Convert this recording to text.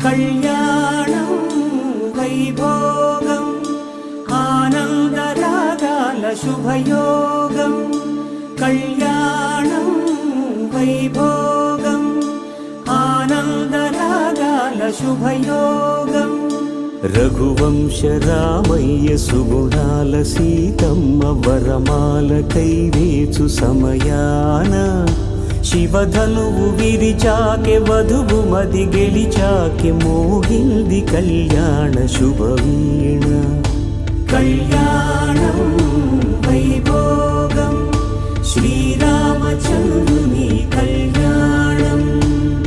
కళ్యాణం వైభోగం ఆనందరాగాల శుభయోగం కళ్యాణం వైభోగం ఆనందరాగాల శుభయోగం రఘువంశ రామయ్య సుగుణాల సీతమ్మ వరమాల కైవేచు సమయాన శివధనువు విరిచాకె వధువు మది గెలిచాకె మోగింది కళ్యాణ శుభవీణ కళ్యాణం వైభోగం శ్రీరామచంద్రుని కళ్యాణం